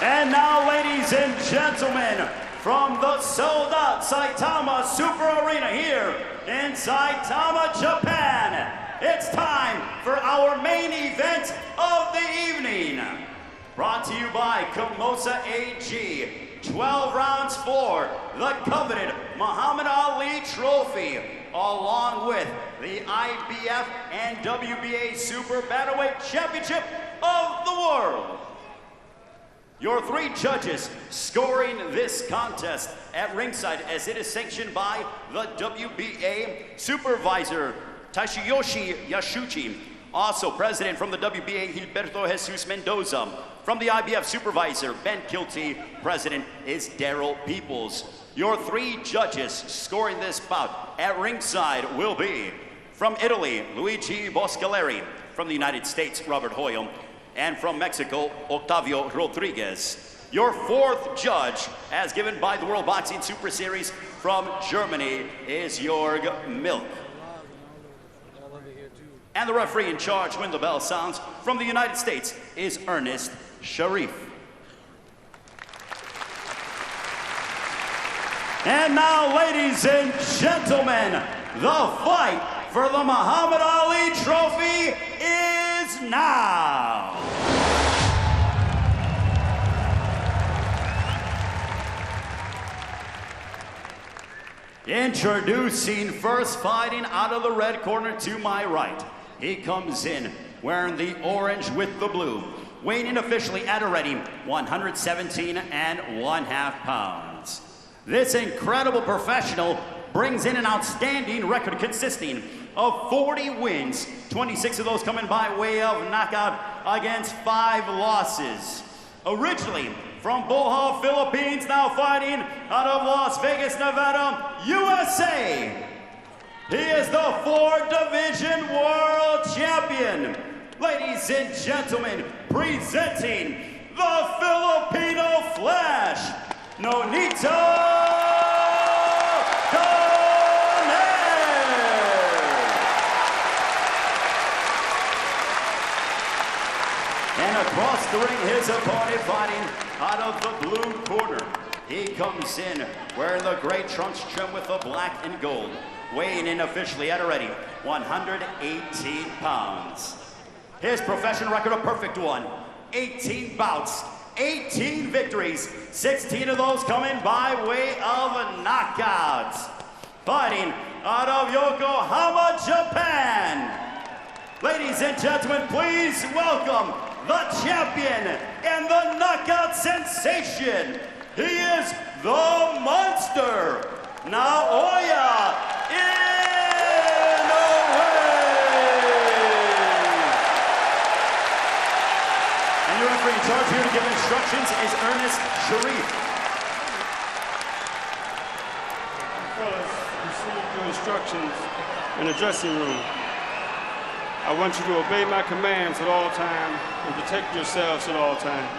And now, ladies and gentlemen, from the sold-out Saitama Super Arena here in Saitama, Japan, it's time for our main event of the evening. Brought to you by Komosa AG, 12 rounds for the coveted Muhammad Ali Trophy, along with the IBF and WBA Super Bantamweight Championship of the World. Your three judges scoring this contest at ringside, as it is sanctioned by the WBA supervisor, Taishiyoshi Yashuchi. Also president from the WBA, Gilberto Jesus Mendoza. From the IBF supervisor, Ben Kilty. President is Daryl Peoples. Your three judges scoring this bout at ringside will be from Italy, Luigi Boscaleri. From the United States, Robert Hoyle. And from Mexico, Octavio Rodriguez. Your fourth judge, as given by the World Boxing Super Series from Germany, is Jörg Milk. And the referee in charge when the bell sounds from the United States is Ernest Sharif. And now, ladies and gentlemen, the fight for the Muhammad Ali Trophy is now. Introducing first, fighting out of the red corner to my right. He comes in wearing the orange with the blue, weighing in officially at already 117.5 pounds. This incredible professional brings in an outstanding record consisting of 40 wins, 26 of those coming by way of knockout against 5 losses. Originally from Bohol, Philippines, now fighting out of Las Vegas, Nevada, USA. He is the 4-division world champion. Ladies and gentlemen, presenting the Filipino Flash, Nonito And across the ring, his opponent fighting out of the blue corner. He comes in wearing the gray trunks trimmed with the black and gold, weighing in officially at already 118 pounds. His professional record a perfect one, 18 bouts, 18 victories, 16 of those coming by way of knockouts. Fighting out of Yokohama, Japan. Ladies and gentlemen, please welcome the champion and the knockout sensation. He is the monster, Naoya Inoue. And your referee in charge here to give instructions is Ernest Sharif. Fellas, receive your instructions in the dressing room. I want you to obey my commands at all times and protect yourselves at all times.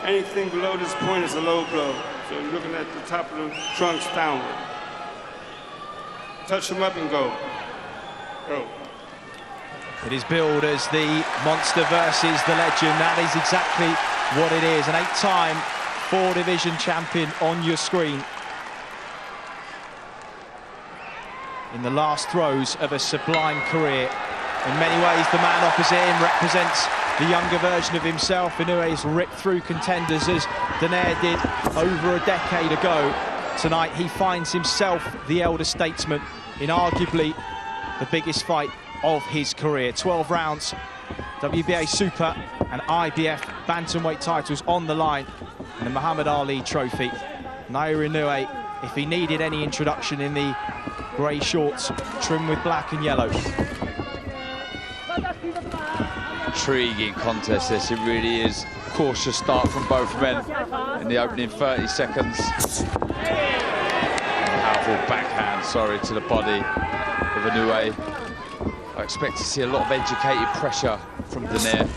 Anything below this point is a low blow. So you're looking at the top of the trunks downward. Touch them up and go. Go. It is billed as the monster versus the legend. That is exactly what it is. An 8-time 4-division champion on your screen. In the last throes of a sublime career. In many ways, the man opposite him represents the younger version of himself. Inoue has ripped through contenders as Donaire did over a decade ago. Tonight, he finds himself the elder statesman in arguably the biggest fight of his career. 12 rounds, WBA Super and IBF Bantamweight titles on the line, and the Muhammad Ali Trophy. Naoya Inoue, if he needed any introduction, in the grey shorts trimmed with black and yellow. Intriguing contest this, it really is. Cautious start from both men in the opening 30 seconds. Powerful backhand, to the body of Inoue. I expect to see a lot of educated pressure from Donaire.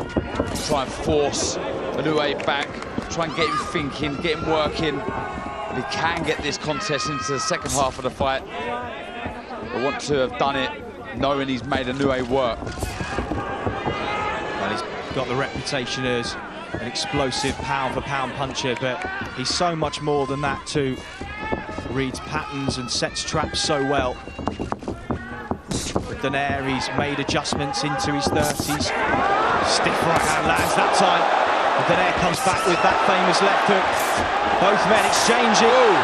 Try and force Inoue back, try and get him thinking, get him working. If he can get this contest into the second half of the fight, I want to have done it knowing he's made Inoue work. Well, he's got the reputation as an explosive pound-for-pound puncher, but he's so much more than that too. Reads patterns and sets traps so well. With Donaire, he's made adjustments into his 30s. Stiff right hand lands that time. And Donaire comes back with that famous left hook. Both men exchanging.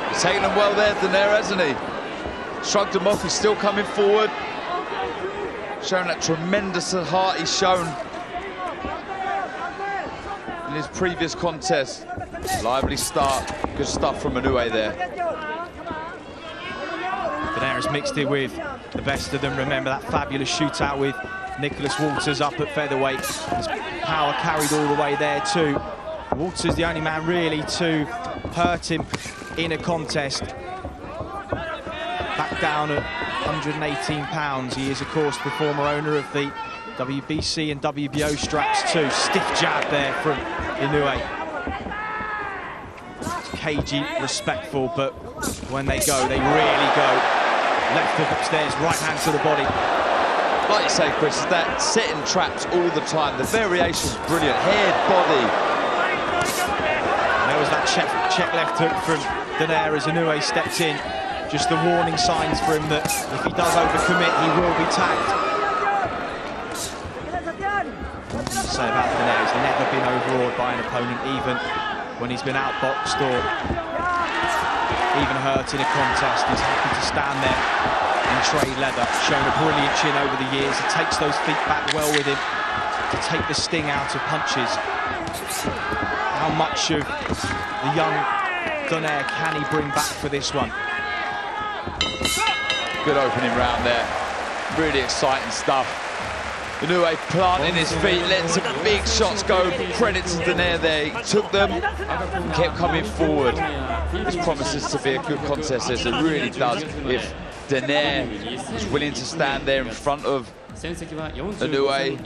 He's taken them well there, Donaire, hasn't he? Shrugged him off, he's still coming forward. Showing that tremendous heart he's shown in his previous contest. Lively start, good stuff from Inoue there. Donaire has mixed it with the best of them. Remember that fabulous shootout with Nicholas Walters up at featherweight. His power carried all the way there too. Walters the only man really to hurt him in a contest. Back down at 118 pounds. He is, of course, the former owner of the WBC and WBO straps too. Stiff jab there from Inoue. Cagey, respectful, but when they go, they really go. Left hook upstairs, right hand to the body. Like you say, Chris, that setting traps all the time. The variation's brilliant. Head, body. And there was that check left hook from Donaire as Inoue stepped in. Just the warning signs for him that if he does overcommit, he will be tagged. Say about Donaire, he's never been overawed by an opponent, even when he's been outboxed or even hurt in a contest. He's happy to stand there and trade leather. Shown a brilliant chin over the years. He takes those feet back well with him to take the sting out of punches. How much of the young Donaire can he bring back for this one? Good opening round there. Really exciting stuff. Inoue planting his feet, letting some big shots go. Credit to Donaire there. He took them and kept coming forward. This promises to be a good contest, as it really does. If Donaire is willing to stand there in front of Inoue.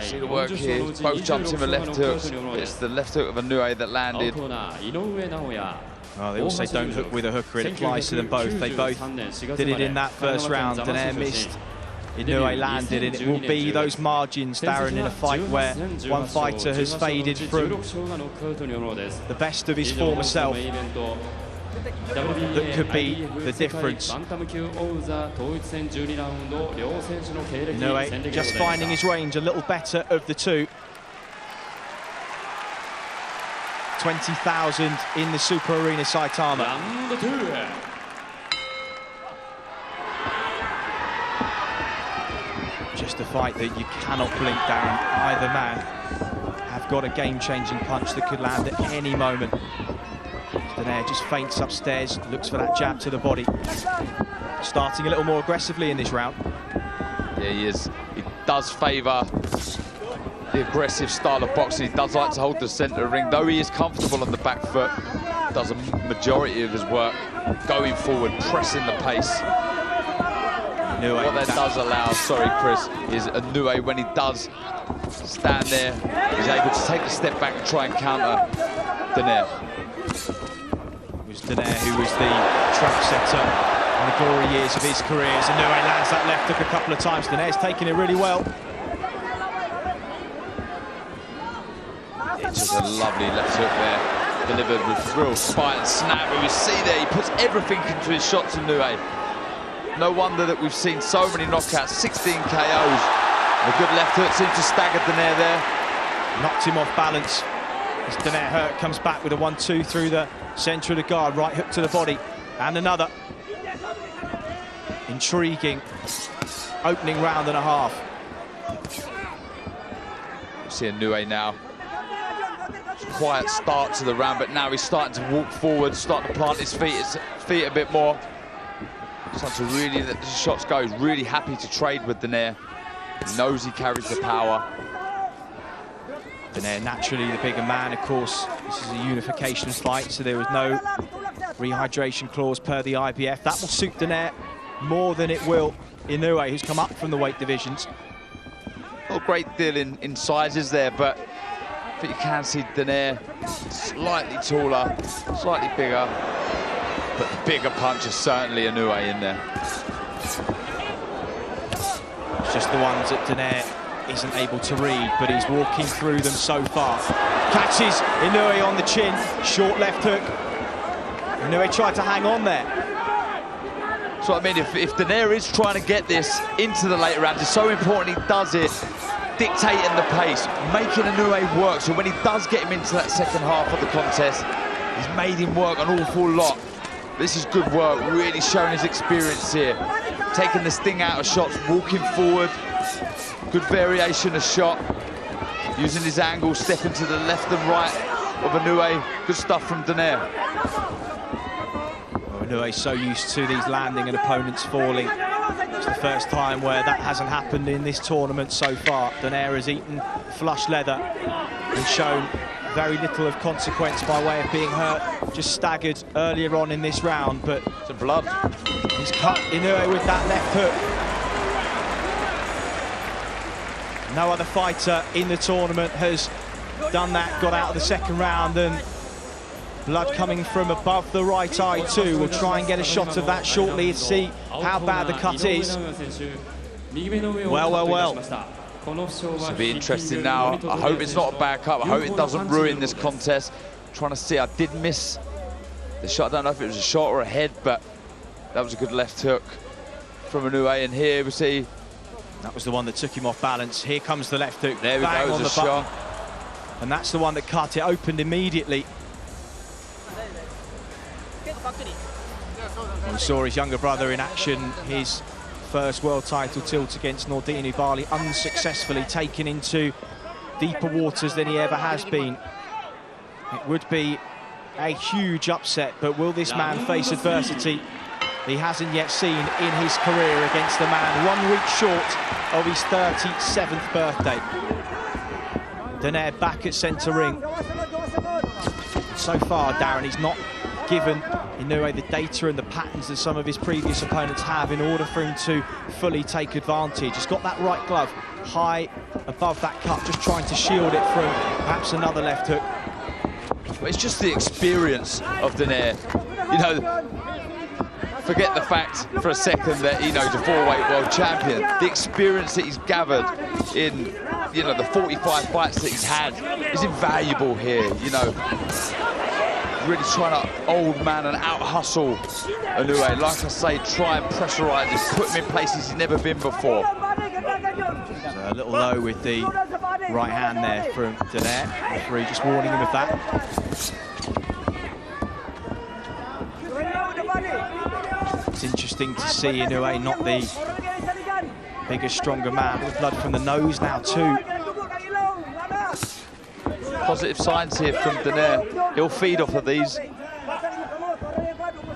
See the work here. Both jumped in with left hooks. It's the left hook of Inoue that landed. Well, they all say don't hook with a hooker. It applies to them both. They both did it in that first round. Donaire missed. Inoue landed, and it will be those margins, Darren, in a fight where one fighter has faded from the best of his former self. That could be the difference. Inoue just finding his range, a little better of the two. 20,000 in the Super Arena Saitama. Just a fight that you cannot blink, Darren. Either man have got a game-changing punch that could land at any moment. Donaire just feints upstairs, looks for that jab to the body. Starting a little more aggressively in this round. Yeah, he is. He does favour the aggressive style of boxing. He does like to hold the centre of the ring, though he is comfortable on the back foot. Does a majority of his work going forward, pressing the pace. What that does allow, sorry Chris, is Inoue, when he does stand there, he's able to take a step back and try and counter Donaire. It was Donaire who was the trap setter in the glory years of his career. As Inoue lands that left hook a couple of times. Donaire's taking it really well. It's just a lovely left hook there, delivered with real spite and snap. And we see there, he puts everything into his shots, Inoue. No wonder that we've seen so many knockouts, 16 KOs. A good left hook seems to stagger Donaire there. Knocked him off balance. As Donaire hurt, comes back with a 1-2 through the centre of the guard. Right hook to the body. And another. Intriguing opening round and a half. You see Inoue now. Quiet start to the round, but now he's starting to walk forward, starting to plant his feet a bit more. Starting to really let the shots go. He's really happy to trade with Donaire. He knows he carries the power. Donaire naturally the bigger man, of course. This is a unification fight, so there was no rehydration clause per the IBF. That will suit Donaire more than it will Inoue, who's come up from the weight divisions. Not a great deal in sizes there, but I think you can see Donaire slightly taller, slightly bigger. But the bigger punch is certainly Inoue in there. just the ones that Donaire isn't able to read, but he's walking through them so far. Catches Inoue on the chin, short left hook. Inoue tried to hang on there. So I mean, if Donaire is trying to get this into the later rounds, it's so important he does it, dictating the pace, making Inoue work, so when he does get him into that second half of the contest, he's made him work an awful lot. This is good work, really showing his experience here. Taking the sting out of shots, walking forward, good variation of shot, using his angle, stepping to the left and right of Inoue. Good stuff from Donaire. Well, Inoue's so used to these landing and opponents falling. It's the first time where that hasn't happened in this tournament so far. Donaire has eaten flush leather and shown very little of consequence by way of being hurt. Just staggered earlier on in this round, but Some blood. he's cut Inoue with that left hook. No other fighter in the tournament has done that, got out of the second round, and blood coming from above the right eye too. We'll try and get a shot of that shortly and see how bad the cut is. Well. This will be interesting now. I hope it's not a bad cut. I hope it doesn't ruin this contest. Trying to see, I did miss the shot. I don't know if it was a shot or a head, but that was a good left hook from Inoue. And here we see... That was the one that took him off balance. Here comes the left hook. There we Bang go, on it was the a button. shot. And that's the one that cut. It opened immediately. We saw his younger brother in action, his first world title tilt against Nordine Bali, unsuccessfully taken into deeper waters than he ever has been. It would be a huge upset, but will this man face adversity he hasn't yet seen in his career against the man 1 week short of his 37th birthday? Donaire back at centre ring. So far, Darren, he's not given Inoue the data and the patterns that some of his previous opponents have in order for him to fully take advantage. He's got that right glove high above that cut, just trying to shield it from perhaps another left hook. But it's just the experience of Donaire. You know, forget the fact for a second that Inoue's a 4-weight world champion. The experience that he's gathered in, you know, the 45 fights that he's had is invaluable here, you know. Really trying to old man and out-hustle Inoue. Like I say, try and pressurise him, put him in places he's never been before. So a little low with the right hand there from Donaire. Referee just warning him of that. It's interesting to see Inoue not the bigger, stronger man, with blood from the nose now too. Positive signs here from Donaire. He'll feed off of these.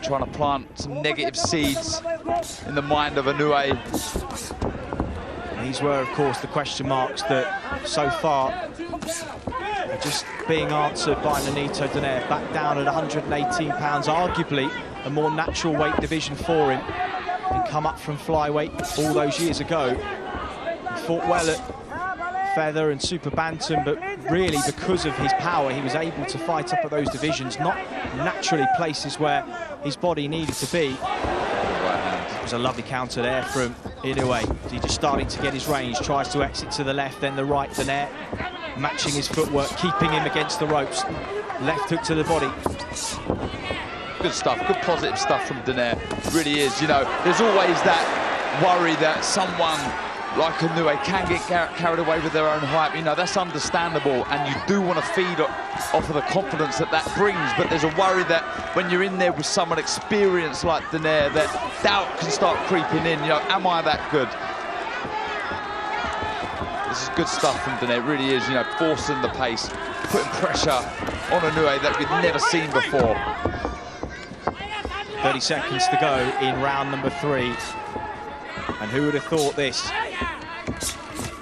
Trying to plant some negative seeds in the mind of Inoue. These were, of course, the question marks that so far are just being answered by Nonito Donaire. Back down at 118 pounds, arguably a more natural weight division for him. And come up from flyweight all those years ago. He fought well at feather and super bantam, but really because of his power he was able to fight up at those divisions, not naturally places where his body needed to be. It was a lovely counter there from Inoue. He's just starting to get his range, tries to exit to the left, then the right. Donaire matching his footwork, keeping him against the ropes. Left hook to the body. Good stuff, good positive stuff from Donaire. Really is, you know, there's always that worry that someone like Inoue can get carried away with their own hype. You know, that's understandable, and you do want to feed off of the confidence that that brings, but there's a worry that when you're in there with someone experienced like Donaire, that doubt can start creeping in. You know, am I that good? This is good stuff from Donaire, it really is, you know, forcing the pace, putting pressure on Inoue that we've never seen before. 30 seconds to go in round number 3. And who would have thought this?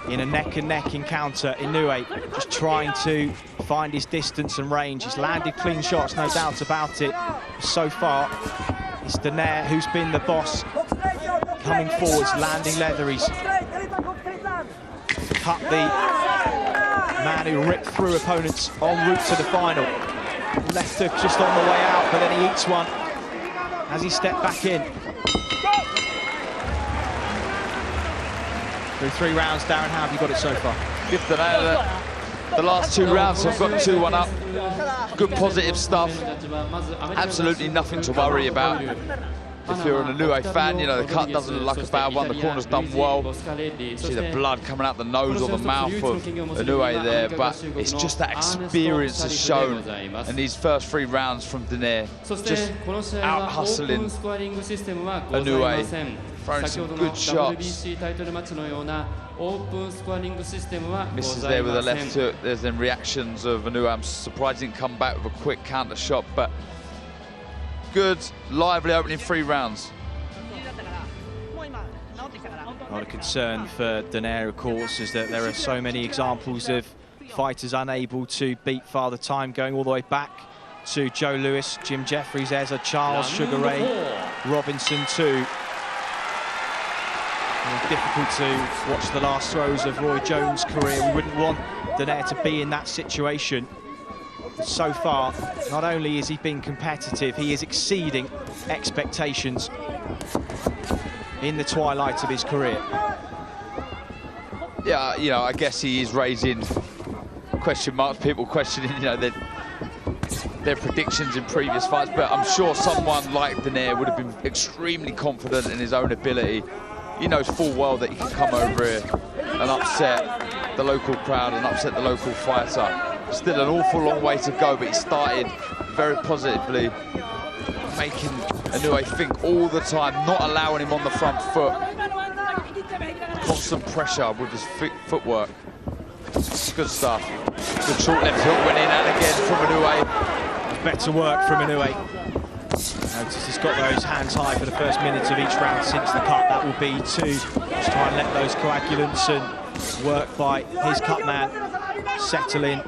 In a neck-and-neck encounter, Inoue just trying to find his distance and range. He's landed clean shots, no doubt about it. So far, it's Donaire who's been the boss. Coming forwards, landing leather. He's cut the man who ripped through opponents en route to the final. Left hook just on the way out, but then he eats one as he stepped back in. Through 3 rounds, Darren, how have you got it so far? Give Donaire the last 2 rounds, so I've got 2-1 up. Good positive stuff. Absolutely nothing to worry about. If you're an Inoue fan, you know, the cut doesn't look like a bad one. The corner's done well. See the blood coming out the nose or the mouth of Inoue there, but it's just that experience has shown. And these first 3 rounds from Donaire, just out-hustling Inoue, throwing some good shots. Misses there with a left hook. There's then reactions of Inoue. I'm surprised he didn't come back with a quick counter shot, but good, lively opening 3 rounds. Not a concern for Donaire, of course, is that there are so many examples of fighters unable to beat Father Time, going all the way back to Joe Louis, Jim Jeffries, Ezra Charles, Sugar Ray Robinson too. Difficult to watch the last throws of Roy Jones' career. We wouldn't want Donaire to be in that situation. So far, not only is he being competitive, he is exceeding expectations in the twilight of his career. Yeah, you know, I guess he is raising question marks, people questioning, you know, their predictions in previous fights, but I'm sure someone like Donaire would have been extremely confident in his own ability. He knows full well that he can come over here and upset the local crowd and upset the local fighter. Still an awful long way to go, but he started very positively, making Inoue think all the time, not allowing him on the front foot. Constant pressure with his footwork. Good stuff. Good short left hook went in and again from Inoue. Better work from Inoue. Notice he's got those hands high for the first minutes of each round since the cut. That will be to just try and let those coagulants and work by his cut man settle in.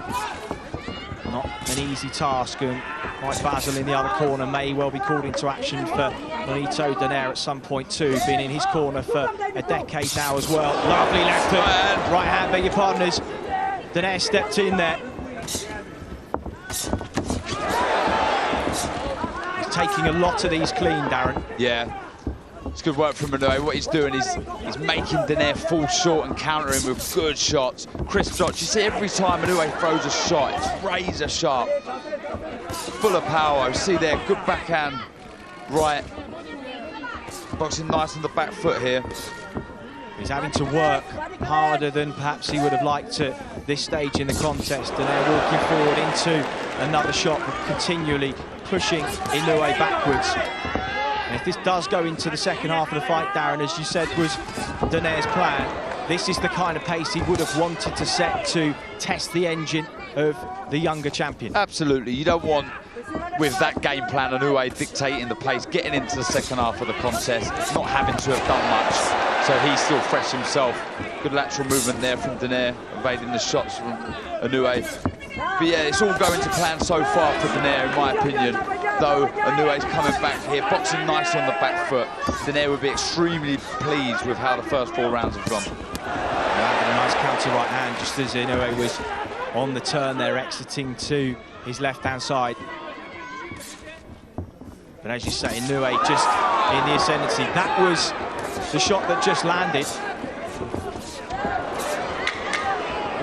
Not an easy task, and Mike Basil in the other corner may well be called into action for Nonito Donaire at some point too. Been in his corner for a decade now as well. Lovely left hook, right hand, beg your pardon. Donaire stepped in there. Taking a lot of these clean, Darren. Yeah, it's good work from Inoue. What he's doing is he's making Donaire fall short and countering with good shots, crisp shots. You see every time Inoue throws a shot, it's razor sharp, full of power. You see there, good backhand, right. Boxing nice on the back foot here. He's having to work harder than perhaps he would have liked at this stage in the contest. Donaire walking forward into another shot, but continually pushing Inoue backwards. And if this does go into the second half of the fight, Darren, as you said was Donaire's plan, this is the kind of pace he would have wanted to set to test the engine of the younger champion. Absolutely, you don't want, with that game plan, Inoue dictating the pace, getting into the second half of the contest, not having to have done much. So he's still fresh himself. Good lateral movement there from Donaire, evading the shots from Inoue. But yeah, it's all going to plan so far for Donaire, in my opinion. Though Inoue's coming back here, boxing nice on the back foot. Donaire would be extremely pleased with how the first 4 rounds have gone. Yeah, a nice counter right hand, just as Inoue was on the turn there, exiting to his left-hand side. But as you say, Inoue just in the ascendancy. That was the shot that just landed.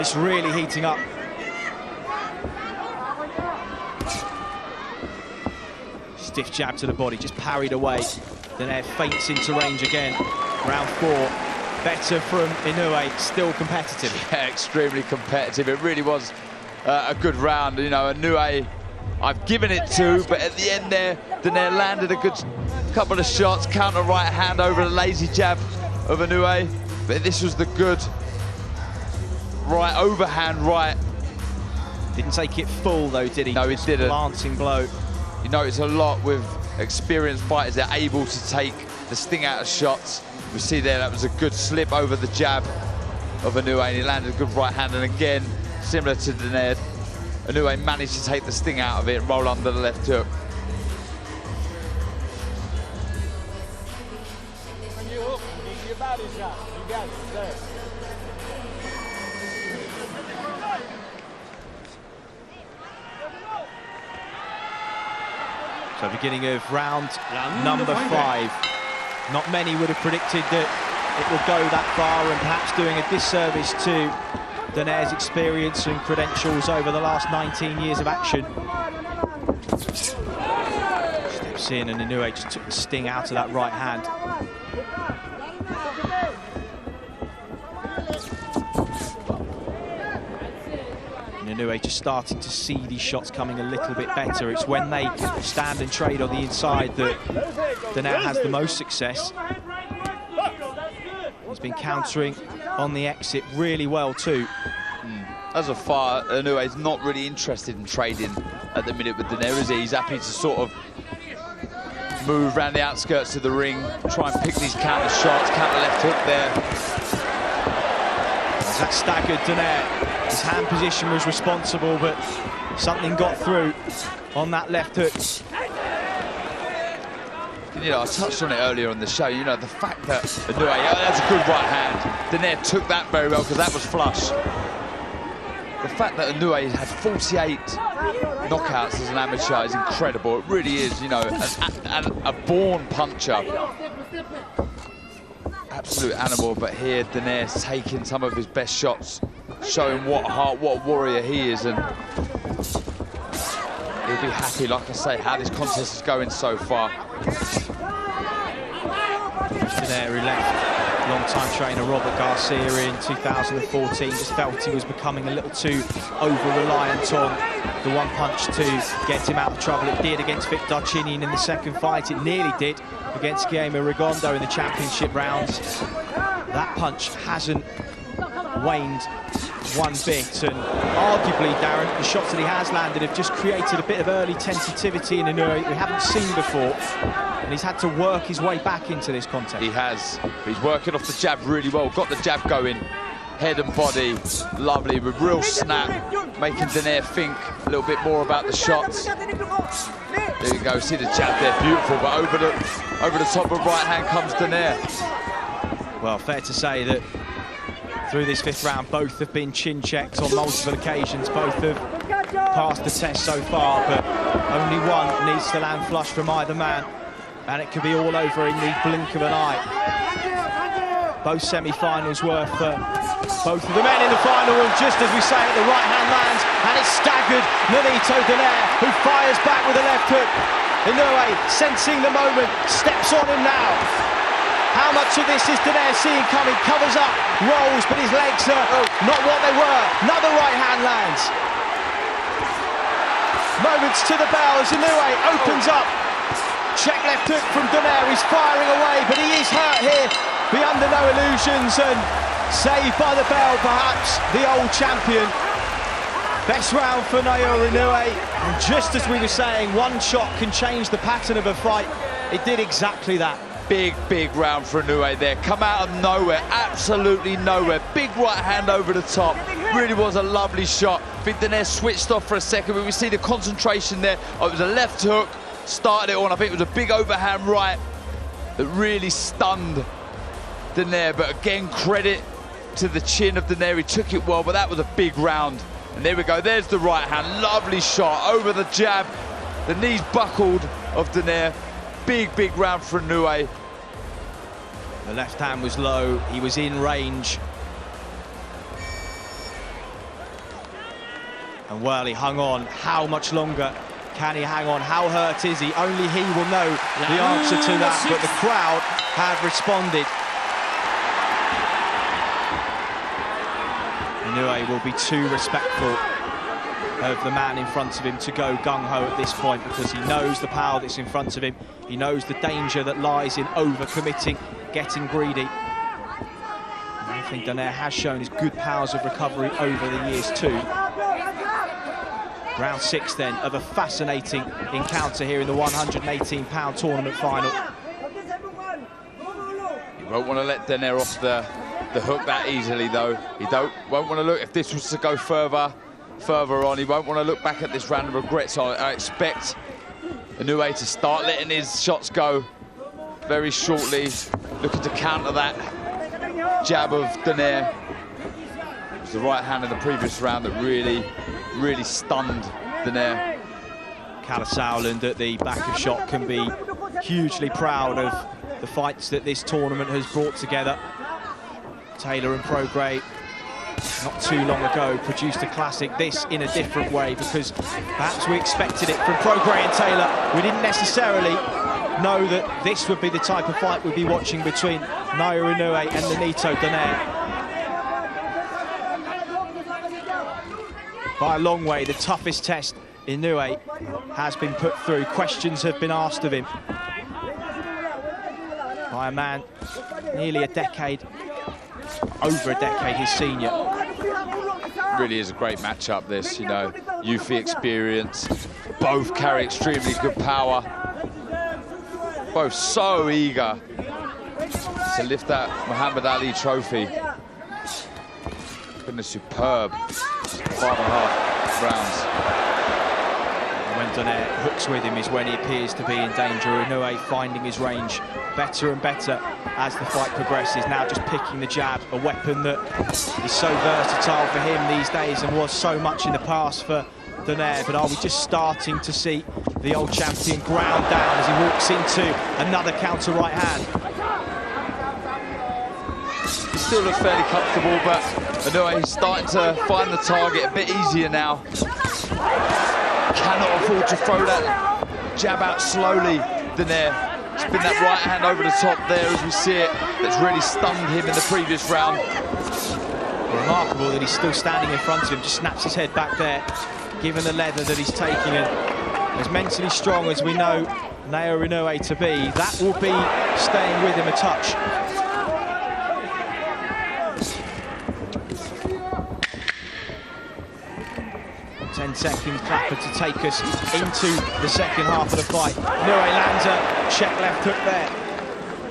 It's really heating up. Stiff jab to the body, just parried away. Donaire feints into range again. Round 4, better from Inoue, still competitive. Yeah, extremely competitive. It really was a good round. You know, Inoue, I've given it to, but at the end there, Donaire landed a good couple of shots, counter right hand over the lazy jab of Inoue. But this was the good right overhand right. Didn't take it full though, did he? No, he didn't. Glancing blow. You notice a lot with experienced fighters, they're able to take the sting out of shots. We see there, that was a good slip over the jab of Inoue, and he landed a good right hand, and again, similar to Donaire, Inoue managed to take the sting out of it and roll under the left hook. So beginning of round number 5. Not many would have predicted that it will go that far, and perhaps doing a disservice to Donaire's experience and credentials over the last 19 years of action. Steps in, and Inoue just took the sting out of that right hand. Inoue just starting to see these shots coming a little bit better. It's when they stand and trade on the inside that Donaire has the most success. He's been countering on the exit really well too. As a far, Inoue's not really interested in trading at the minute with Donaire, is he? He's happy to sort of move around the outskirts of the ring, try and pick these counter shots, counter left hook there. As that staggered Donaire. His hand position was responsible, but something got through on that left hook. You know, I touched on it earlier on the show, you know, the fact that Inoue, that's a good right hand. Donaire took that very well because that was flush. The fact that Inoue had 48 knockouts as an amateur is incredible. It really is, you know, a born puncher. Absolute animal, but here Donaire's taking some of his best shots, showing what a warrior he is, and he'll be happy, like I say, how this contest is going so far. Donaire, who left long-time trainer Robert Garcia in 2014, just felt he was becoming a little too over-reliant on the one punch to get him out of trouble. It did against Vic Darchinyan in the second fight. It nearly did against Guillermo Rigondeaux in the championship rounds. That punch hasn't waned one bit, and arguably, Darren, the shots that he has landed have just created a bit of early tentativity in Inoue we haven't seen before, and he's had to work his way back into this contest. He has. He's working off the jab really well, got the jab going, head and body, lovely, with real snap, making Donaire think a little bit more about the shots. There you go, see the jab there, beautiful, but over the top of right hand comes Donaire. Well, fair to say that through this fifth round, both have been chin checked on multiple occasions. Both have passed the test so far, but only one needs to land flush from either man, and it could be all over in the blink of an eye. Both semi-finals were for both of the men in the final, and just as we say it, the right hand lands, and it's staggered Nonito Donaire, who fires back with a left hook. Inoue, sensing the moment, steps on him now. How much of this is Donaire seeing coming? Covers up, rolls, but his legs are not what they were. Another right hand lands. Moments to the bell as Inoue opens up. Check left hook from Donaire. He's firing away, but he is hurt here. Be under no illusions, and saved by the bell, perhaps, the old champion. Best round for Naoya Inoue. And just as we were saying, one shot can change the pattern of a fight. It did exactly that. Big round for Inoue there. Come out of nowhere, absolutely nowhere. Big right hand over the top. Really was a lovely shot. I think Donaire switched off for a second, but we see the concentration there. Oh, it was a left hook, started it on. I think it was a big overhand right that really stunned Donaire. But again, credit to the chin of Donaire. He took it well, but that was a big round. And there we go, there's the right hand. Lovely shot over the jab. The knees buckled of Donaire. Big round for Inoue. The left hand was low, he was in range. And well, he hung on. How much longer can he hang on? How hurt is he? Only he will know the answer to that, but the crowd have responded. Inoue will be too respectful of the man in front of him to go gung-ho at this point, because he knows the power that's in front of him. He knows the danger that lies in over-committing, getting greedy. And I think Donaire has shown his good powers of recovery over the years too. Round 6 then of a fascinating encounter here in the 118-pound tournament final. He won't want to let Donaire off the hook that easily though. He won't want to look, if this was to go further on, he won't want to look back at this round and regret. So I expect Inoue to start letting his shots go very shortly, looking to counter that jab of Donaire. It was the right hand in the previous round that really stunned Donaire. Kalle Sauerland at the back of shot can be hugely proud of the fights that this tournament has brought together. Taylor and Prograis, not too long ago, produced a classic, this in a different way, because perhaps we expected it from Prograis and Taylor. We didn't necessarily know that this would be the type of fight we'd be watching between Naoya Inoue and Nonito Donaire. By a long way, the toughest test Inoue has been put through. Questions have been asked of him by a man nearly a decade, over a decade his senior. Really is a great matchup, this, you know, youth experience. Both carry extremely good power. Both so eager to lift that Muhammad Ali trophy. Been a superb 5.5 rounds. When Donaire hooks with him is when he appears to be in danger. Inoue finding his range better and better as the fight progresses. Now just picking the jab, a weapon that is so versatile for him these days and was so much in the past for Donaire. But are we just starting to see the old champion ground down as he walks into another counter right hand? He still looks fairly comfortable, but Inoue is starting to find the target a bit easier now. Cannot afford to throw that jab out slowly, Donaire. It's been that right hand over the top there as we see it that's really stunned him in the previous round. Remarkable that he's still standing in front of him, just snaps his head back there, given the leather that he's taking. And as mentally strong as we know Naoya Inoue to be, that will be staying with him a touch. 10 seconds, Clapper to take us into the second half of the fight. Inoue lands a check left hook there.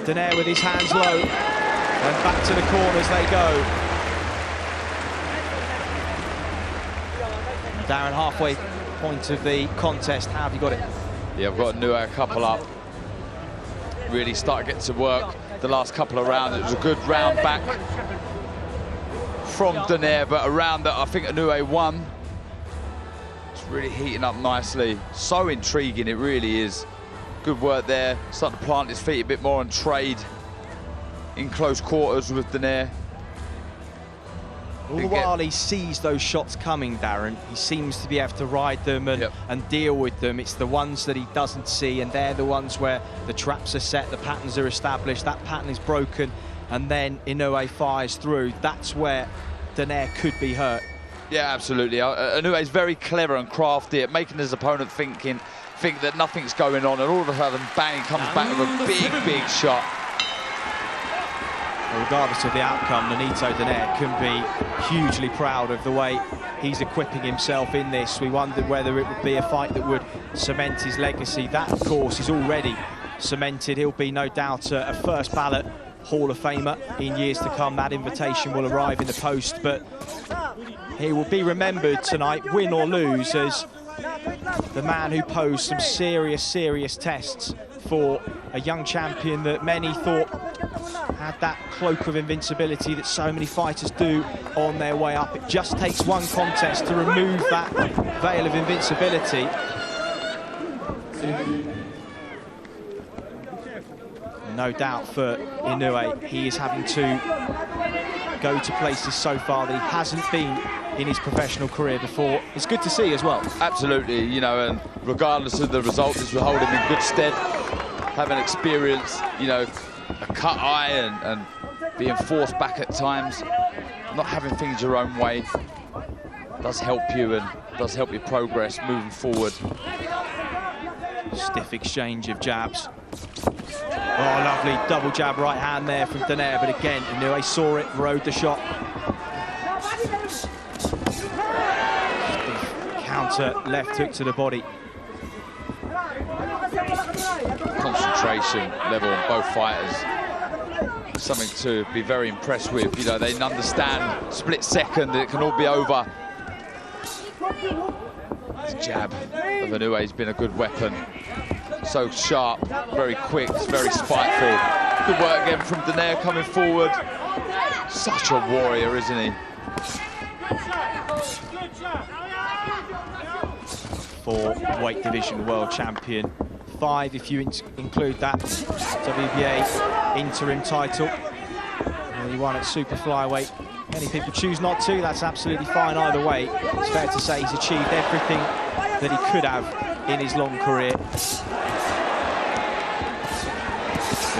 Donaire with his hands low, and back to the corners they go. Darren, halfway point of the contest, how have you got it? Yeah, I've got Inoue a couple up. Really start to get to work the last couple of rounds. It was a good round back from Donaire, but a round that I think Inoue won. Really heating up nicely. So intriguing, it really is. Good work there. Starting to plant his feet a bit more and trade in close quarters with Donaire. All the while he sees those shots coming, Darren, he seems to be able to ride them and deal with them. It's the ones that he doesn't see, and they're the ones where the traps are set, the patterns are established, that pattern is broken, and then Inoue fires through. That's where Donaire could be hurt. Yeah, absolutely. Inoue is very clever and crafty at making his opponent think that nothing's going on, and all of a sudden, bang, he comes back with a big shot. Well, regardless of the outcome, Nonito Donaire can be hugely proud of the way he's equipping himself in this. We wondered whether it would be a fight that would cement his legacy. That, of course, is already cemented. He'll be, no doubt, a first ballot Hall of Famer in years to come. That invitation will arrive in the post, but he will be remembered tonight, win or lose, as the man who posed some serious tests for a young champion that many thought had that cloak of invincibility that so many fighters do on their way up. It just takes one contest to remove that veil of invincibility. No doubt for Inoue, he is having to go to places so far that he hasn't been in his professional career before. It's good to see as well. Absolutely, you know, and regardless of the result, this will hold him in good stead. Having experienced, you know, a cut eye and being forced back at times, not having things your own way does help you and does help you progress moving forward. Stiff exchange of jabs. Oh, lovely double jab right hand there from Donaire, but again, Inoue saw it, rode the shot. Counter left hook to the body. Concentration level on both fighters. Something to be very impressed with. You know, they understand split second, it can all be over. This jab of Inoue has been a good weapon. So sharp, very quick, very spiteful. Good work again from Donaire coming forward. Such a warrior, isn't he? For weight division world champion. 5 if you include that WBA interim title. And he won at super flyweight. Many people choose not to, that's absolutely fine either way. It's fair to say he's achieved everything that he could have in his long career. But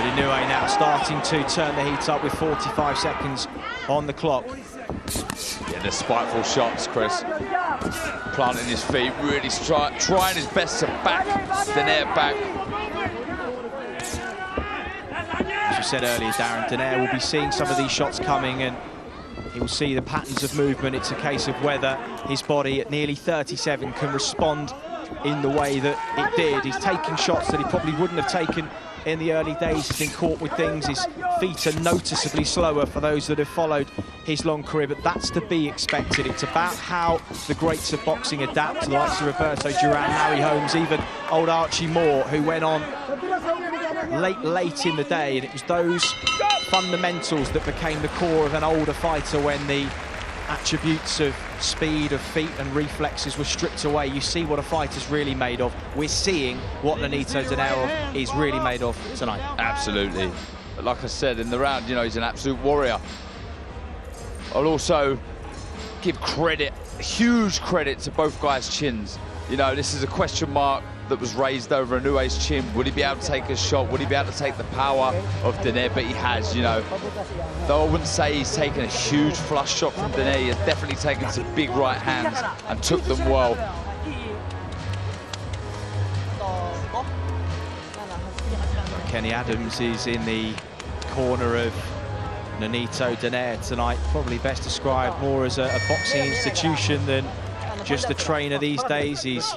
Inoue now starting to turn the heat up with 45 seconds on the clock. Yeah, the spiteful shots, Chris. Planting his feet, really trying his best to back Donaire back. As you said earlier, Darren, Donaire will be seeing some of these shots coming and he will see the patterns of movement. It's a case of whether his body at nearly 37 can respond in the way that it did. He's taking shots that he probably wouldn't have taken in the early days. He's been caught with things. His feet are noticeably slower for those that have followed his long career, but that's to be expected. It's about how the greats of boxing adapt to the likes of Roberto Duran, Harry Holmes, even old Archie Moore, who went on late in the day, and it was those fundamentals that became the core of an older fighter when the attributes of speed, of feet and reflexes were stripped away. You see what a fighter's really made of. We're seeing what Nonito Donaire is really made of tonight. Absolutely. But like I said in the round, you know, he's an absolute warrior. I'll also give credit, huge credit to both guys' chins. You know, this is a question mark that was raised over Inoue's chin. Would he be able to take a shot? Would he be able to take the power of Donaire? But he has, you know. Though I wouldn't say he's taken a huge flush shot from Donaire, he has definitely taken some big right hands and took them well. Kenny Adams is in the corner of Nonito Donaire tonight. Probably best described more as a boxing institution than just a trainer these days. He's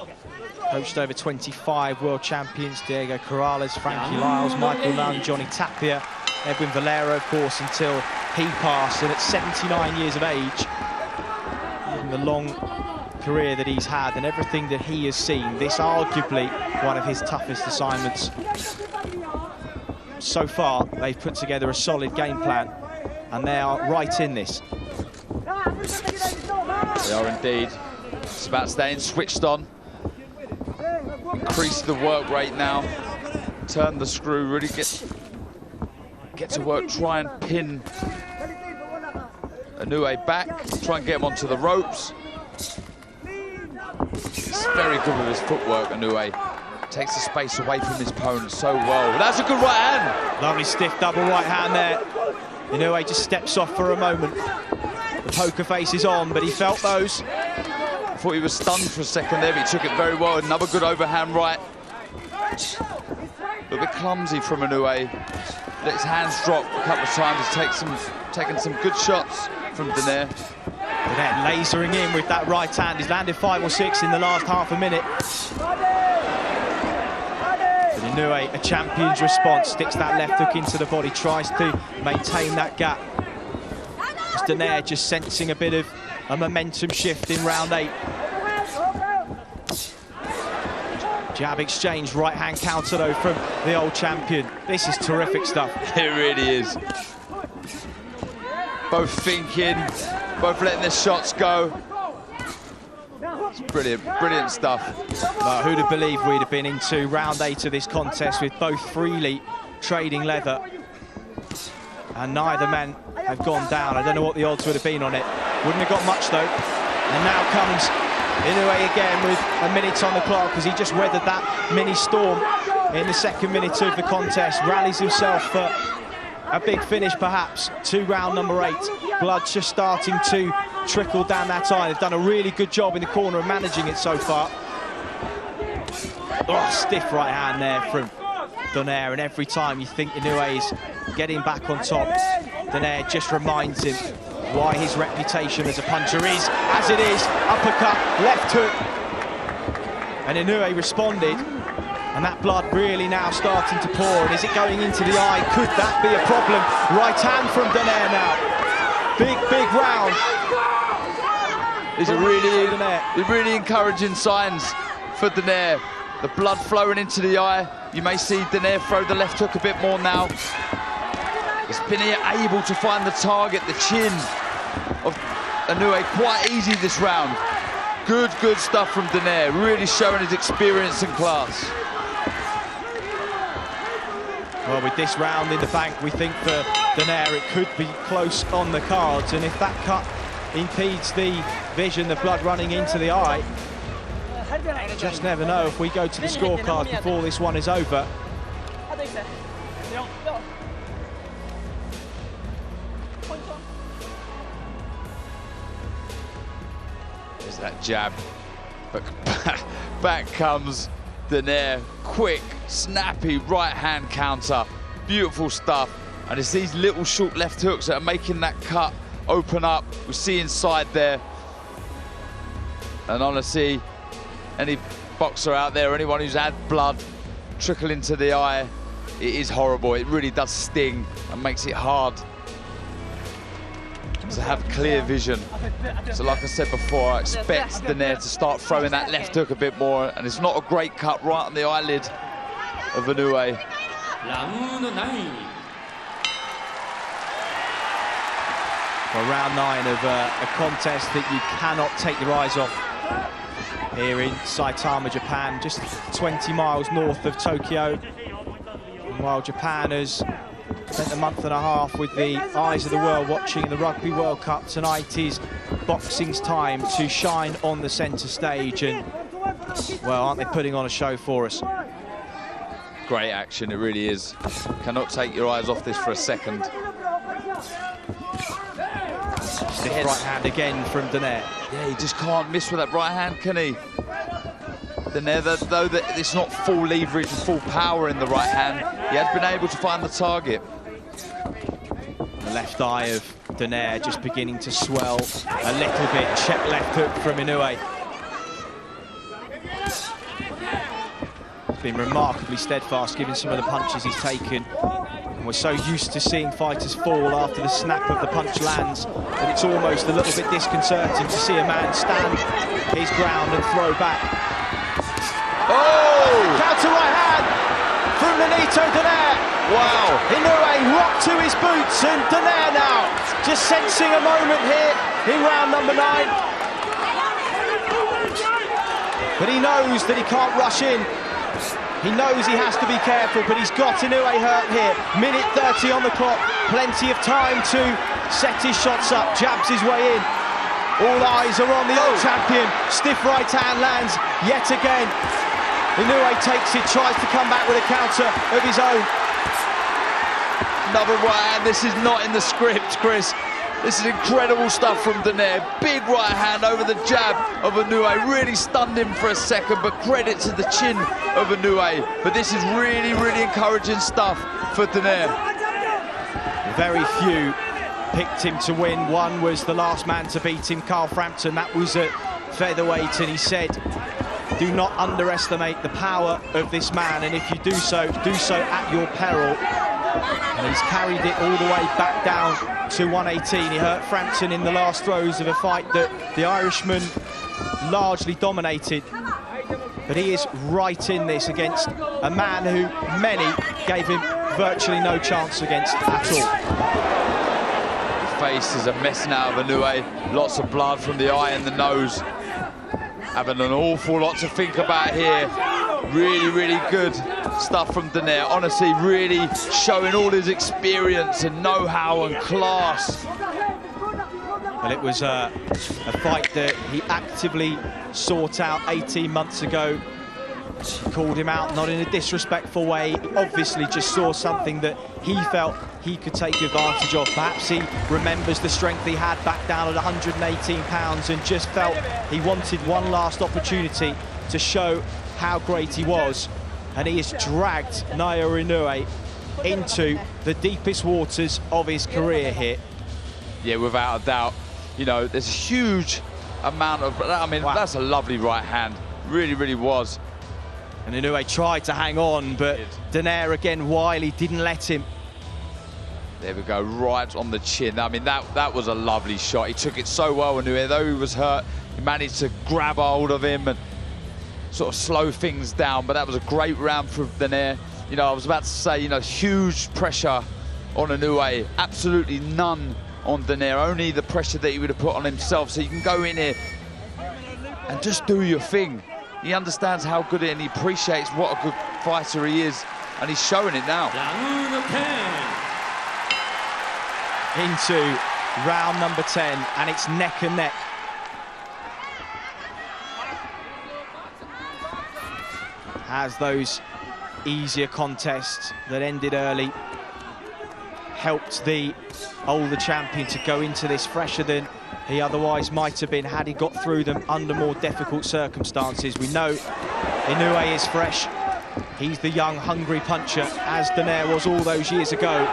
coached over 25 world champions: Diego Corrales, Frankie Lyles, Michael Nunn, Johnny Tapia, Edwin Valero, of course, until he passed. And at 79 years of age, in the long career that he's had and everything that he has seen, this arguably one of his toughest assignments. So far, they've put together a solid game plan, and they are right in this. They are indeed. It's about staying switched on. Increase the work rate now. Turn the screw, really get to work, try and pin Inoue back, try and get him onto the ropes. He's very good with his footwork, Inoue. Takes the space away from his opponent so well. That's a good right hand. Lovely stiff double right hand there. Inoue just steps off for a moment. The poker face is on, but he felt those. I thought he was stunned for a second there, but he took it very well. Another good overhand right. A little bit clumsy from Inoue. Let his hands drop a couple of times. He's taken some good shots from Donaire. Donaire lasering in with that right hand. He's landed 5 or 6 in the last half a minute. But Inoue, a champion's response, sticks that left hook into the body, tries to maintain that gap. As Donaire just sensing a bit of a momentum shift in round 8. Jab exchange, right hand counter though from the old champion. This is terrific stuff. It really is. Both thinking, both letting their shots go. It's brilliant, brilliant stuff. Who'd have believed we'd have been into round 8 of this contest with both freely trading leather, and neither men have gone down. I don't know what the odds would have been on it. Wouldn't have got much though. And now comes Inoue again with a minute on the clock, as he just weathered that mini storm in the second minute of the contest. Rallies himself for a big finish perhaps to round number 8. Blood's just starting to trickle down that eye. They've done a really good job in the corner of managing it so far. Oh, stiff right hand there from Donaire, and every time you think Inoue is getting back on top, Donaire just reminds him why his reputation as a puncher is as it is. Uppercut, left hook, and Inoue responded, and that blood really now starting to pour. And is it going into the eye? Could that be a problem? Right hand from Donaire now. Big round. These are really encouraging signs for Donaire. The blood flowing into the eye. You may see Donaire throw the left hook a bit more now. He's been able to find the target, the chin of Inoue quite easy this round. Good stuff from Donaire, really showing his experience and class. Well, with this round in the bank, we think for Donaire it could be close on the cards, and if that cut impedes the vision, the blood running into the eye, you just never know if we go to the scorecard before this one is over. There's that jab, but back comes Donaire. Quick, snappy right-hand counter. Beautiful stuff. And it's these little short left hooks that are making that cut open up. We see inside there. And honestly, any boxer out there, anyone who's had blood trickle into the eye, it is horrible. It really does sting and makes it hard to have clear vision. So like I said before, I expect Donaire to start throwing that left hook a bit more, and it's not a great cut right on the eyelid of Inoue. Well, round 9 of a contest that you cannot take your eyes off here in Saitama, Japan, just 20 miles north of Tokyo. And while Japan has spent a month and a half with the eyes of the world watching the Rugby World Cup, tonight is boxing's time to shine on the centre stage, and, well, aren't they putting on a show for us? Great action, it really is. Cannot take your eyes off this for a second. Stiff right hand again from Donaire. Yeah, he just can't miss with that right hand, can he? Donaire, though that it's not full leverage and full power in the right hand, he has been able to find the target. The left eye of Donaire just beginning to swell a little bit. Check left hook from Inoue. He's been remarkably steadfast given some of the punches he's taken. And we're so used to seeing fighters fall after the snap of the punch lands that it's almost a little bit disconcerting to see a man stand his ground and throw back. Oh! Counter right hand from Nonito Donaire. Wow! Inoue rocked to his boots, and Donaire now just sensing a moment here in round number 9. But he knows that he can't rush in. He knows he has to be careful, but he's got Inoue hurt here. Minute 30 on the clock, plenty of time to set his shots up, jabs his way in. All eyes are on the old champion. Stiff right hand lands yet again. Inoue takes it, tries to come back with a counter of his own. Another right hand. This is not in the script, Chris. This is incredible stuff from Donaire. Big right hand over the jab of Inoue. Really stunned him for a second, but credit to the chin of Inoue. But this is really, really encouraging stuff for Donaire. Very few picked him to win. One was the last man to beat him, Carl Frampton. That was at featherweight, and he said, do not underestimate the power of this man, and if you do so at your peril. And he's carried it all the way back down to 118. He hurt Frampton in the last throes of a fight that the Irishman largely dominated. But he is right in this against a man who many gave him virtually no chance against at all. The face is a mess now of Inoue. Lots of blood from the eye and the nose. Having an awful lot to think about here. Really, really good stuff from Donaire. Honestly, really showing all his experience and know-how and class. Well, it was a fight that he actively sought out 18 months ago. He called him out, not in a disrespectful way. He obviously just saw something that he felt he could take advantage of. Perhaps he remembers the strength he had back down at 118 pounds and just felt he wanted one last opportunity to show how great he was. And he has dragged Naoya Inoue into the deepest waters of his career here. Yeah, without a doubt. You know, there's a huge amount of, I mean, wow. That's a lovely right hand. Really, really was. And Inoue tried to hang on, but Donaire again wily, didn't let him. There we go, right on the chin. I mean, that was a lovely shot. He took it so well, Inoue, though he was hurt, he managed to grab hold of him and sort of slow things down, but that was a great round for Donaire. You know, I was about to say, you know, huge pressure on Inoue, absolutely none on Donaire, only the pressure that he would have put on himself. So you can go in here and just do your thing. He understands how good it is and he appreciates what a good fighter he is. and he's showing it now. Into round number 10, and it's neck and neck. As those easier contests that ended early helped the older champion to go into this fresher than he otherwise might have been had he got through them under more difficult circumstances. We know Inoue is fresh. He's the young, hungry puncher, as Donaire was all those years ago.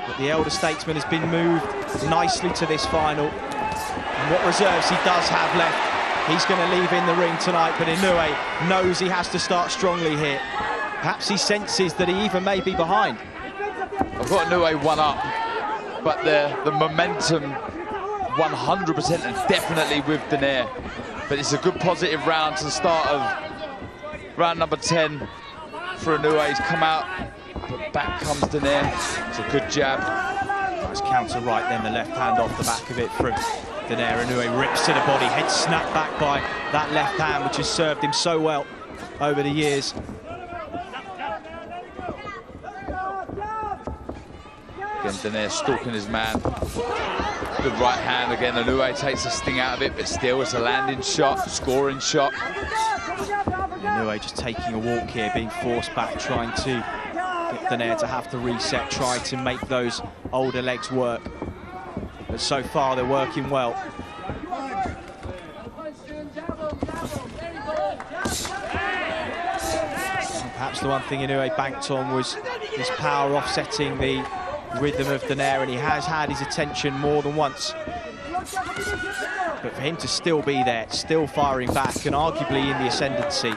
But the elder statesman has been moved nicely to this final. And what reserves he does have left, he's going to leave in the ring tonight, but Inoue knows he has to start strongly here. Perhaps he senses that he even may be behind. I've got Inoue one up, but the momentum 100% and definitely with Donaire. But it's a good positive round to the start of round number 10 for Inoue. He's come out, but back comes Donaire. It's a good jab. Nice counter right, then the left hand off the back of it from Donaire. Inoue rips to the body, head snapped back by that left hand, which has served him so well over the years. Again, Donaire stalking his man. Good right hand again. Inoue takes the sting out of it, but still it's a landing shot, scoring shot. Inoue just taking a walk here, being forced back, trying to get Donaire to have to reset, try to make those older legs work. But so far they're working well. Perhaps the one thing Inoue banked on was his power offsetting the rhythm of Donaire, and he has had his attention more than once. But for him to still be there, still firing back, and arguably in the ascendancy,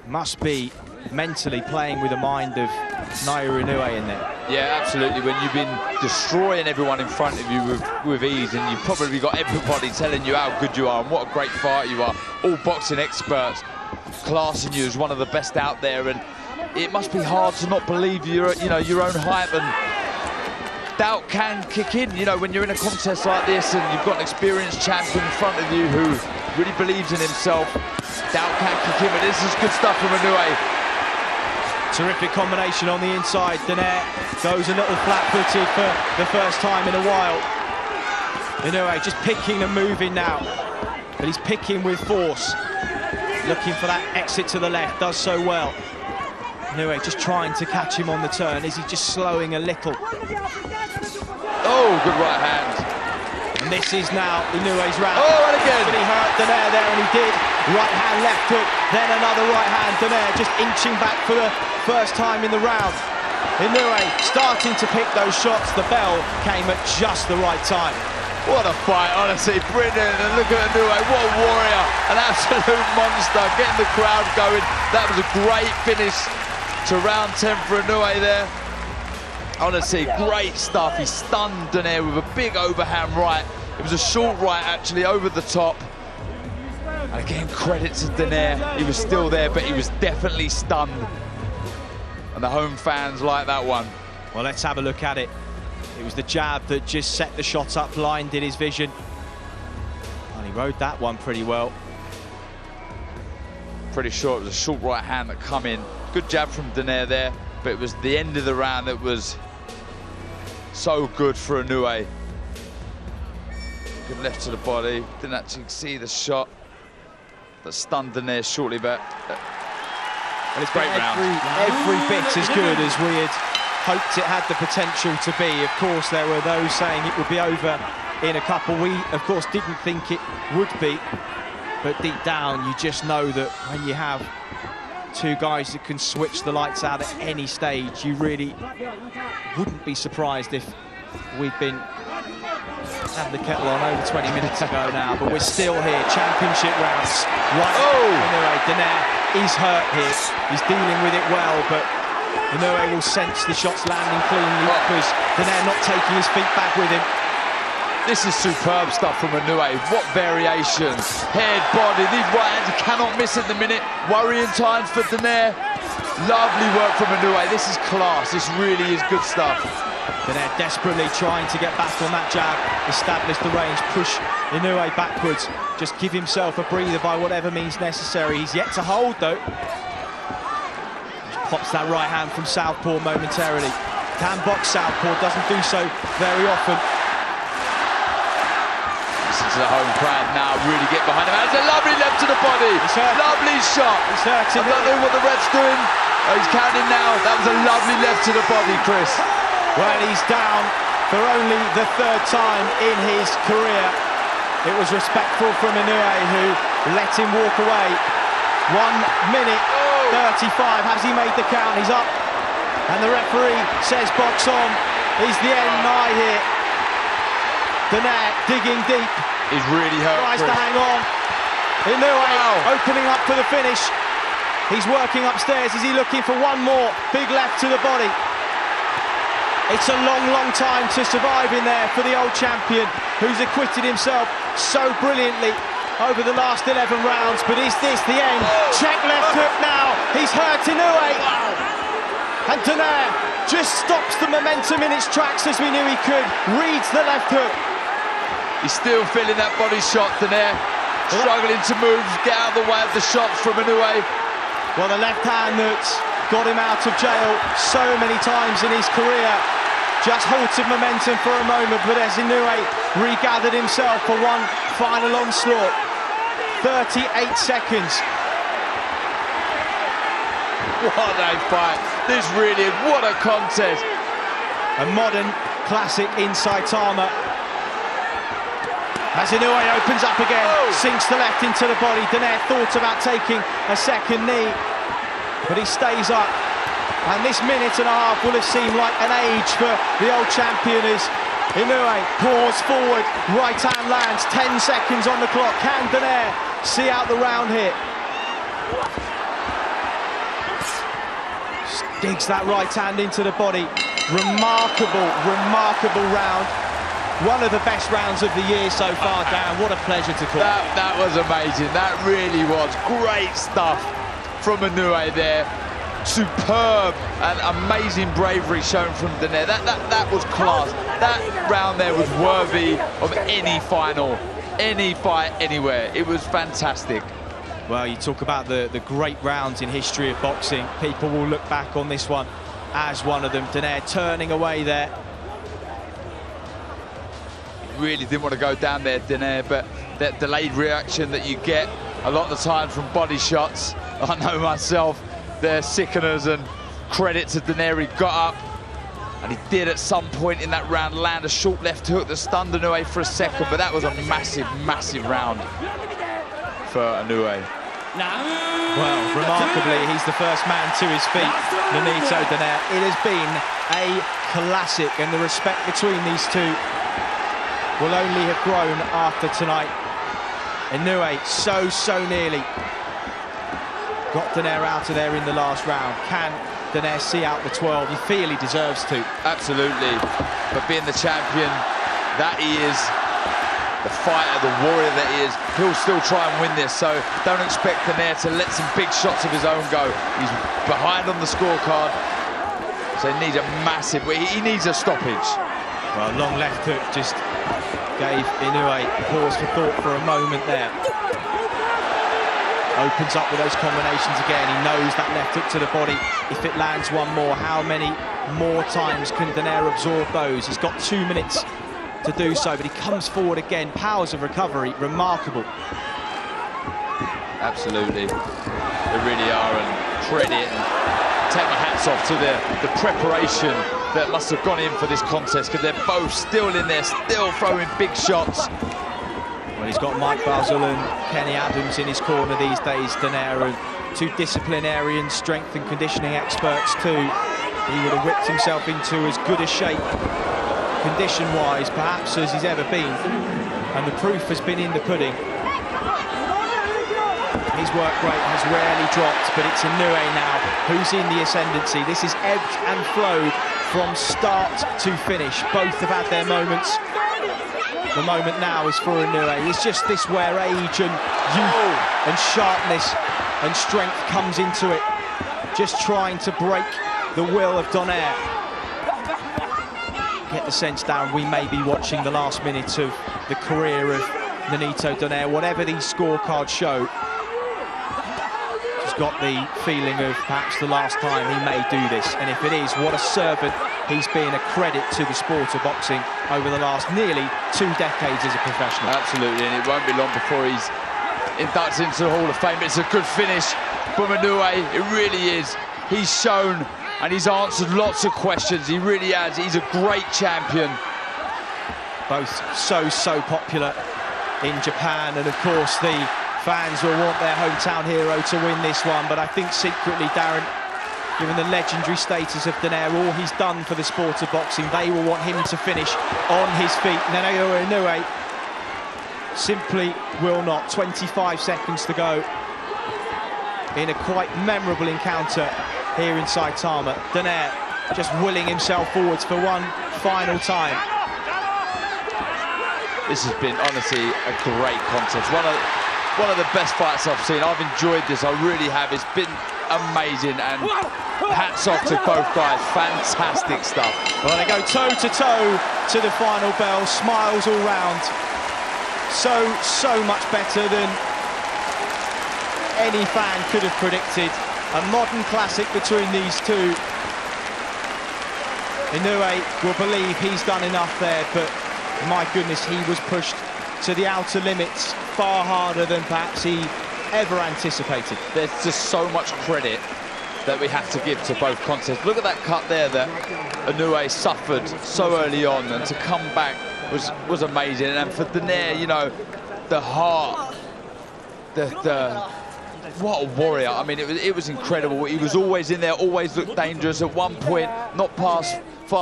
must be mentally playing with the mind of Naoya Inoue in there. Yeah, absolutely. When you've been destroying everyone in front of you with ease, and you've probably got everybody telling you how good you are and what a great fighter you are, all boxing experts classing you as one of the best out there, and it must be hard to not believe your own hype, and doubt can kick in, when you're in a contest like this and you've got an experienced champion in front of you who really believes in himself. Doubt can kick in, but this is good stuff from Inoue. Terrific combination on the inside. Donaire goes a little flat-footed for the first time in a while. Inoue just picking and moving now, but he's picking with force, looking for that exit to the left, does so well. Inoue just trying to catch him on the turn. Is he just slowing a little? Oh, good right hand. And this is now Inoue's round. Oh, and again. But he hurt Donaire there, and he did. Right hand, left hook, then another right hand. Donaire just inching back for the first time in the round. Inoue starting to pick those shots. The bell came at just the right time. What a fight, honestly, brilliant. And look at Inoue, what a warrior, an absolute monster, getting the crowd going. That was a great finish to round 10 for Inoue there. Honestly, great stuff. He stunned Donaire with a big overhand right. It was a short right, actually, over the top. And again, credit to Donaire. He was still there, but he was definitely stunned. And the home fans like that one. Well, let's have a look at it. It was the jab that just set the shot up, blinded his vision. And he rode that one pretty well. Pretty sure it was a short right hand that come in. Good jab from Donaire there, but it was the end of the round that was so good for Inoue. Good left to the body, didn't actually see the shot that stunned Donaire shortly, but it's great round. Every bit as good as we had hoped it had the potential to be. Of course, there were those saying it would be over in a couple. We, of course, didn't think it would be, but deep down, you just know that when you have two guys that can switch the lights out at any stage, you really wouldn't be surprised if we'd been having the kettle on over 20 minutes ago now, but we're still here, championship rounds. Right, Inoue, Donaire is hurt here. He's dealing with it well, but Inoue will sense the shots landing cleanly because Donaire not taking his feet back with him. This is superb stuff from Inoue. What variation, head, body, these right hands, you cannot miss at the minute. Worrying times for Donaire. Lovely work from Inoue. This is class. This really is good stuff. Donaire desperately trying to get back on that jab, establish the range, push Inoue backwards, just give himself a breather by whatever means necessary. He's yet to hold though. Pops that right hand from southpaw momentarily. Can box southpaw, doesn't do so very often. Listen to the home crowd now, really get behind him. That's a lovely left to the body. Lovely shot. It's hurting. I don't know what the ref's doing. Oh, he's counting now. That was a lovely left to the body, Chris. Well, he's down for only the 3rd time in his career. It was respectful from Inoue, who let him walk away. 1 minute 35. Has he made the count? He's up. And the referee says box on. Is the end nigh here? Donaire digging deep. He's really hurt, Tries Chris. to hang on. Inoue opening up for the finish. He's working upstairs. Is he looking for one more big left to the body? It's a long, long time to survive in there for the old champion, who's acquitted himself so brilliantly over the last 11 rounds. But is this the end? Check left hook now. He's hurt Inoue. And Donaire just stops the momentum in its tracks, as we knew he could. Reads the left hook. He's still feeling that body shot, Donaire. Struggling to move, get out of the way of the shots from Inoue. Well, the left hand that's got him out of jail so many times in his career just halted momentum for a moment, but as Inoue regathered himself for one final onslaught. 38 seconds. What a fight. This really is, what a contest. A modern classic in Saitama. As Inoue opens up again, sinks the left into the body. Donaire thought about taking a second knee, but he stays up. And this minute and a half will have seemed like an age for the old champion as Inoue pours forward, right hand lands, 10 seconds on the clock. Can Donaire see out the round here? Digs that right hand into the body. Remarkable, remarkable round. One of the best rounds of the year so far, Dan. What a pleasure to call. That was amazing. That really was great stuff from Inoue there. Superb and amazing bravery shown from Donaire. That was class. That round there was worthy of any final, any fight, anywhere. It was fantastic. Well, you talk about the great rounds in history of boxing. People will look back on this one as one of them. Donaire turning away there. Really didn't want to go down there, Donaire, but that delayed reaction that you get a lot of the time from body shots, I know myself, they're sickeners, and credit to Donaire, he got up, and he did at some point in that round land a short left hook that stunned Inoue for a second, but that was a massive, massive round for Inoue. Well, remarkably, he's the first man to his feet, Nonito Donaire. It has been a classic, and the respect between these two will only have grown after tonight. Inoue so nearly got Donaire out of there in the last round. Can Donaire see out the 12? You feel he deserves to. Absolutely, but being the champion that he is, the fighter, the warrior that he is, he'll still try and win this, so don't expect Donaire to let some big shots of his own go. He's behind on the scorecard, so he needs a massive, he needs a stoppage. Well, long left hook just gave Inoue pause for thought for a moment there. Opens up with those combinations again. He knows that left hook to the body. If it lands one more, how many more times can Donaire absorb those? He's got 2 minutes to do so, but he comes forward again. Powers of recovery, remarkable. Absolutely, they really are, and credit and take my hats off to the preparation that must have gone in for this contest, because they're both still in there, still throwing big shots. Well, he's got Mike Basil and Kenny Adams in his corner these days, Donaire, and two disciplinarians, strength and conditioning experts too. He would have whipped himself into as good a shape, condition-wise, perhaps as he's ever been, and the proof has been in the pudding. His work rate has rarely dropped, but it's Inoue now who's in the ascendancy. This is ebbed and flowed from start to finish. Both have had their moments. The moment now is for Inoue. It's just this where age and youth and sharpness and strength comes into it. Just trying to break the will of Donaire. Get the sense down, we may be watching the last minute of the career of Nonito Donaire. Whatever these scorecards show, got the feeling of perhaps the last time he may do this. And if it is, what a servant he's been, a credit to the sport of boxing over the last nearly 2 decades as a professional. Absolutely, and it won't be long before he's inducted into the Hall of Fame. It's a good finish from Inoue, it really is. He's shown and he's answered lots of questions, he really has. He's a great champion. Both so popular in Japan, and of course the fans will want their hometown hero to win this one, but I think secretly, Darren, given the legendary status of Donaire, all he's done for the sport of boxing, they will want him to finish on his feet. Naoya Inoue simply will not. 25 seconds to go in a quite memorable encounter here in Saitama. Donaire just willing himself forwards for one final time. This has been, honestly, a great contest. One of the best fights I've seen. I've enjoyed this, I really have. It's been amazing, and hats off to both guys. Fantastic stuff. Well, they go toe-to-toe to the final bell. Smiles all round. So much better than any fan could have predicted. A modern classic between these two. Inoue will believe he's done enough there, but my goodness, he was pushed to the outer limits far harder than perhaps he ever anticipated. There's just so much credit that we have to give to both contests. Look at that cut there that Inoue suffered so early on, and to come back was amazing. And for Donaire, you know, the heart, what a warrior. I mean, it was incredible. He was always in there, always looked dangerous. At one point, not far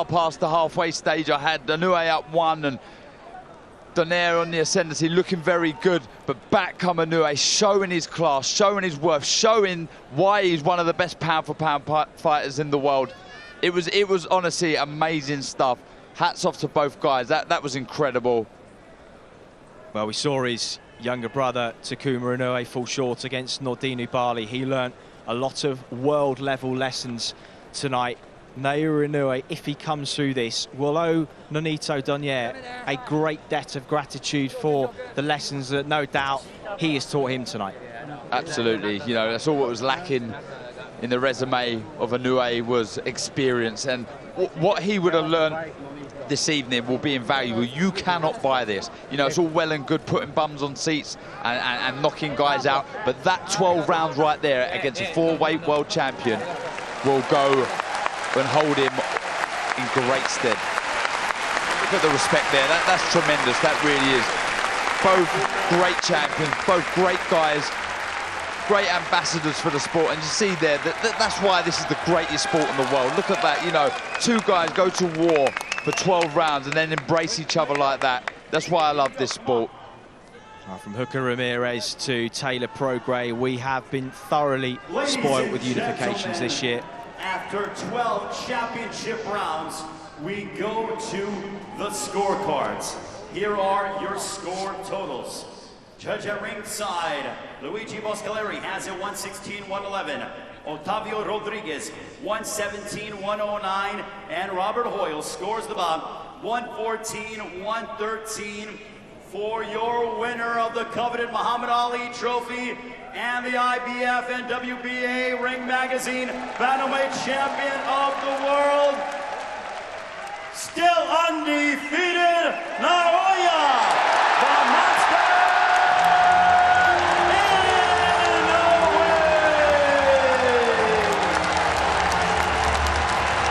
past the halfway stage, I had Inoue up 1 and Donaire on the ascendancy, looking very good, but back come Inoue, showing his class, showing his worth, showing why he's one of the best pound-for-pound fighters in the world. It was honestly amazing stuff. Hats off to both guys. That was incredible. Well, we saw his younger brother Takuma Inoue fall short against Nordinu Bali. He learnt a lot of world-level lessons tonight. Naoya Inoue, if he comes through this, will owe Nonito Donaire a great debt of gratitude for the lessons that no doubt he has taught him tonight. Absolutely, you know, that's all what was lacking in the resume of Inoue was experience, and what he would have learned this evening will be invaluable. You cannot buy this. You know, it's all well and good putting bums on seats and knocking guys out, but that 12 rounds right there against a 4-weight world champion will go and hold him in great stead. Look at the respect there, that's tremendous, that really is. Both great champions, both great guys, great ambassadors for the sport, and you see there, that's why this is the greatest sport in the world. Look at that, you know, 2 guys go to war for 12 rounds and then embrace each other like that. That's why I love this sport. From Hooker Ramirez to Taylor Prograis, we have been thoroughly spoiled with unifications this year. After 12 championship rounds, we go to the scorecards. Here are your score totals. Judge at ringside, Luigi Boscaleri has it 116-111. Otavio Rodriguez, 117-109. And Robert Hoyle scores the bout, 114-113. For your winner of the coveted Muhammad Ali Trophy and the IBF and WBA Ring Magazine Bantamweight Champion of the World, still undefeated, Naoya Inoue.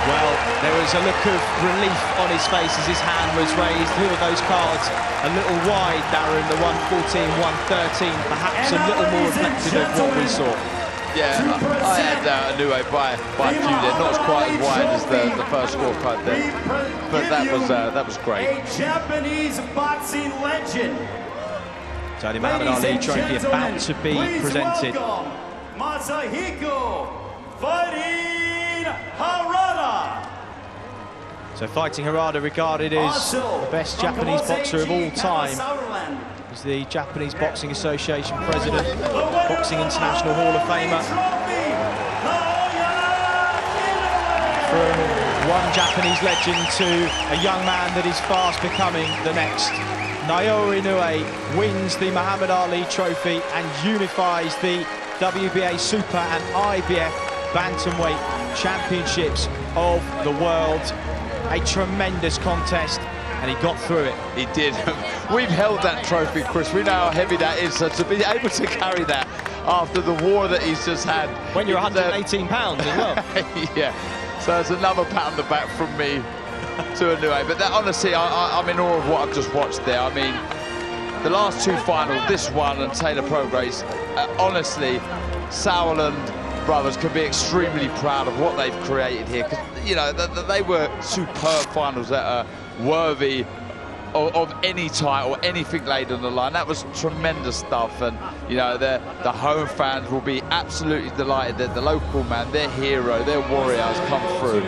Well, there was a look of relief on his face as his hand was raised. Who are those cards? A little wide, Darren, the 114-113, perhaps a little more reflective of what we saw. Yeah, I had Inoue by a few there, not as quite as wide as the first scorecard there, but that was great. A Japanese boxing legend. So the Muhammad Ali Trophy about to be presented. Masahiko fighting Harada. So fighting Harada, regarded as the best Japanese boxer of all time. He's the Japanese Boxing Association President, Boxing International Hall of Famer. From one Japanese legend to a young man that is fast becoming the next. Naoya Inoue wins the Muhammad Ali Trophy and unifies the WBA Super and IBF Bantamweight Championships of the world. A tremendous contest, and he got through it. He did. We've held that trophy, Chris. We know how heavy that is, so to be able to carry that after the war that he's just had. When you're 118 pounds as well. Yeah, so it's another pat on the back from me to Inoue. But that, honestly, I'm in awe of what I've just watched there. I mean, the last two finals, this one and Taylor Prograis, honestly, Sauerland brothers can be extremely proud of what they've created here, because you know they were superb finals that are worthy of any title, anything laid on the line. That was tremendous stuff, and you know the home fans will be absolutely delighted that the local man, their hero, their warrior has come through.